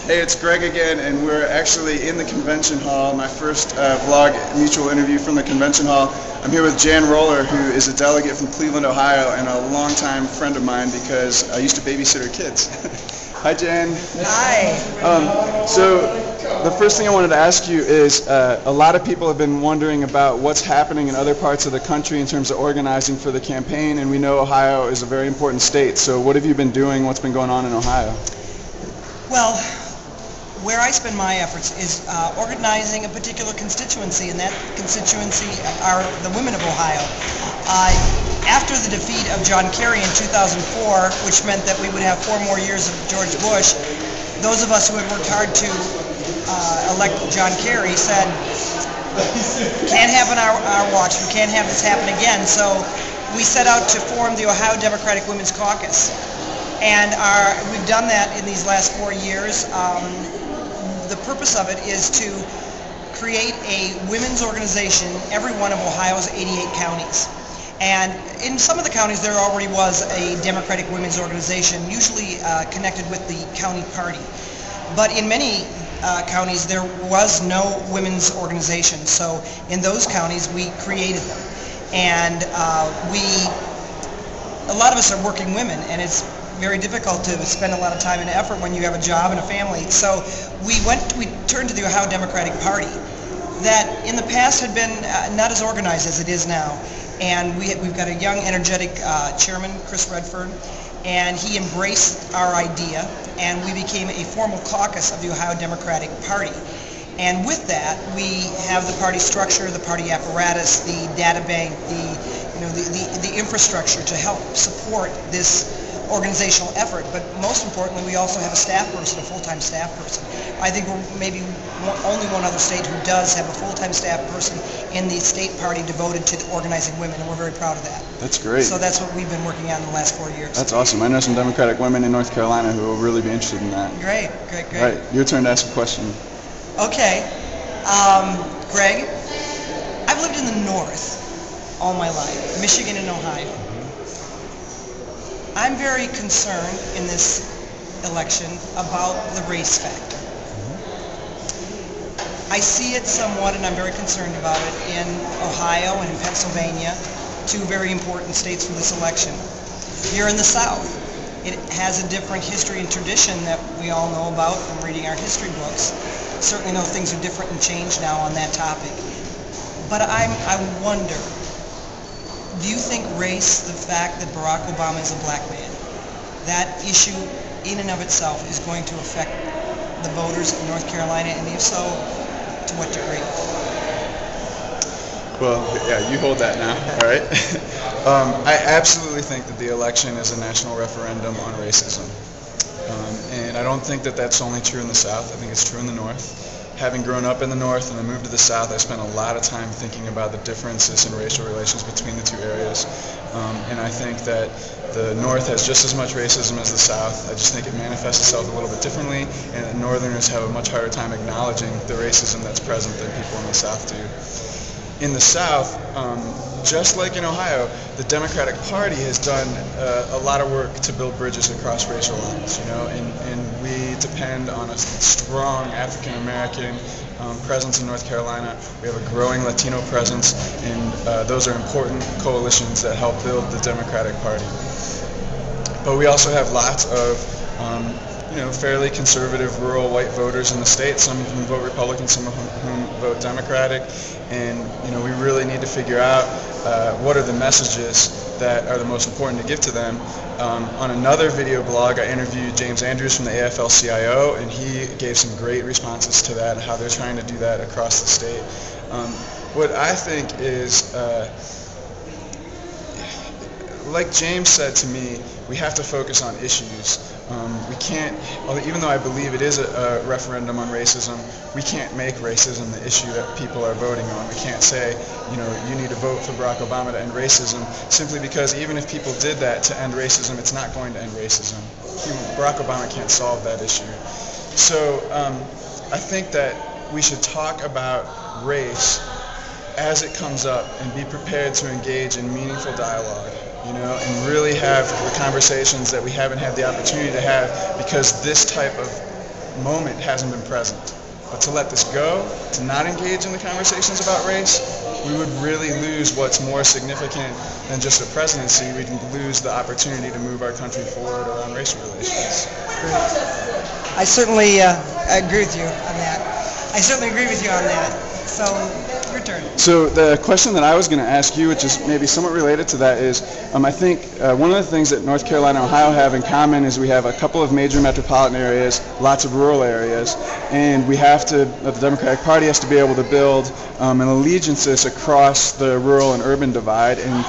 Hey, it's Greg again, and we're actually in the convention hall. My first vlog mutual interview from the convention hall. I'm here with Jan Roller, who is a delegate from Cleveland, Ohio, and a longtime friend of mine because I used to babysit her kids. Hi, Jan. Hi. So the first thing I wanted to ask you is, a lot of people have been wondering about what's happening in other parts of the country in terms of organizing for the campaign, and we know Ohio is a very important state. So what have you been doing? What's been going on in Ohio? Well, where I spend my efforts is organizing a particular constituency, and that constituency are the women of Ohio. After the defeat of John Kerry in 2004, which meant that we would have 4 more years of George Bush, those of us who had worked hard to elect John Kerry said, can't happen our watch, we can't have this happen again. So we set out to form the Ohio Democratic Women's Caucus. And we've done that in these last 4 years. The purpose of it is to create a women's organization in every one of Ohio's 88 counties. And in some of the counties there already was a Democratic women's organization, usually connected with the county party. But in many counties there was no women's organization. So in those counties we created them. And a lot of us are working women, and it's very difficult to spend a lot of time and effort when you have a job and a family. So we turned to the Ohio Democratic Party, that in the past had been not as organized as it is now. And we've got a young, energetic chairman, Chris Redford, and he embraced our idea, and we became a formal caucus of the Ohio Democratic Party. And with that, we have the party structure, the party apparatus, the data bank, the infrastructure to help support this organizational effort. But most importantly, we also have a staff person, a full-time staff person. I think we're maybe only one other state who does have a full-time staff person in the state party devoted to organizing women, and we're very proud of that. That's great. So that's what we've been working on in the last 4 years. That's awesome. I know some Democratic women in North Carolina who will really be interested in that. Great. All right, your turn to ask a question. Okay. Greg, I've lived in the North all my life, Michigan and Ohio. I'm very concerned in this election about the race factor. I see it somewhat, and I'm very concerned about it, in Ohio and in Pennsylvania, 2 very important states for this election. Here in the South, it has a different history and tradition that we all know about from reading our history books. Certainly know things are different and changed now on that topic. But I wonder, do you think race, the fact that Barack Obama is a black man, that issue in and of itself is going to affect the voters of North Carolina, and if so, to what degree? Well, yeah, you hold that now, all right? I absolutely think that the election is a national referendum on racism. And I don't think that that's only true in the South. I think it's true in the North. Having grown up in the North and then moved to the South, I spent a lot of time thinking about the differences in racial relations between the 2 areas. And I think that the North has just as much racism as the South. I just think it manifests itself a little bit differently, and that Northerners have a much harder time acknowledging the racism that's present than people in the South do. In the South, just like in Ohio, the Democratic Party has done a lot of work to build bridges across racial lines, and we depend on a strong African American presence in North Carolina. We have a growing Latino presence, and those are important coalitions that help build the Democratic Party. But we also have lots of fairly conservative rural white voters in the state, some of whom vote Republican, some of whom vote Democratic, and we really need to figure out what are the messages that are the most important to give to them. On another video blog, I interviewed James Andrews from the AFL-CIO, and he gave some great responses to that, how they're trying to do that across the state. What I think is, like James said to me, we have to focus on issues. We can't, even though I believe it is a referendum on racism, we can't make racism the issue that people are voting on. We can't say, you need to vote for Barack Obama to end racism, simply because even if people did that to end racism, it's not going to end racism. Barack Obama can't solve that issue. So I think that we should talk about race as it comes up and be prepared to engage in meaningful dialogue. And really have the conversations that we haven't had the opportunity to have, because this type of moment hasn't been present. But to let this go, to not engage in the conversations about race, we would really lose what's more significant than just a presidency. We'd lose the opportunity to move our country forward around racial relations. I certainly agree with you on that. So, your turn. So the question that I was going to ask you, which is maybe somewhat related to that, is I think one of the things that North Carolina and Ohio have in common is we have a couple of major metropolitan areas, lots of rural areas, and the Democratic Party has to be able to build an allegiances across the rural and urban divide, and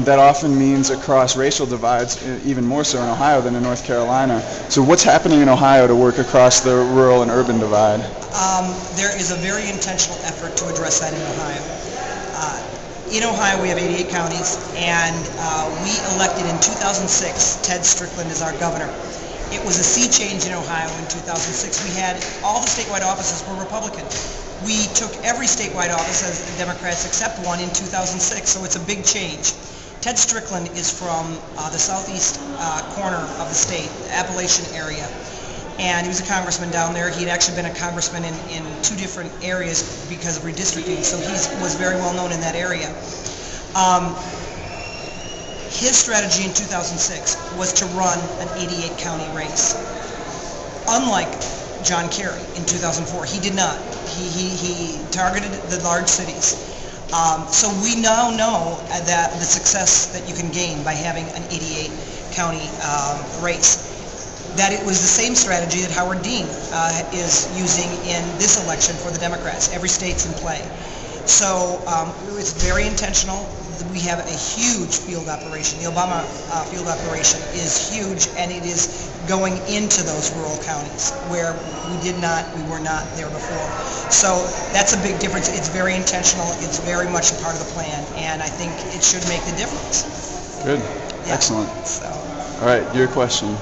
that often means across racial divides, even more so in Ohio than in North Carolina. So what's happening in Ohio to work across the rural and urban divide? There is a very intentional effort to address that in Ohio. In Ohio, we have 88 counties, and we elected in 2006 Ted Strickland as our governor. It was a sea change in Ohio in 2006. We had all the statewide offices were Republican. We took every statewide office as Democrats except one in 2006, so it's a big change. Ted Strickland is from the southeast corner of the state, Appalachian area. And he was a congressman down there. He had actually been a congressman in two different areas because of redistricting, so he was very well known in that area. His strategy in 2006 was to run an 88-county race. Unlike John Kerry in 2004, he did not. He targeted the large cities. So we now know that the success that you can gain by having an 88-county race. That it was the same strategy that Howard Dean is using in this election for the Democrats. Every state's in play. So it's very intentional. We have a huge field operation. The Obama field operation is huge, and it is going into those rural counties where we were not there before. So that's a big difference. It's very intentional. It's very much a part of the plan, and I think it should make the difference. Good. Yeah. Excellent. So. All right, your question.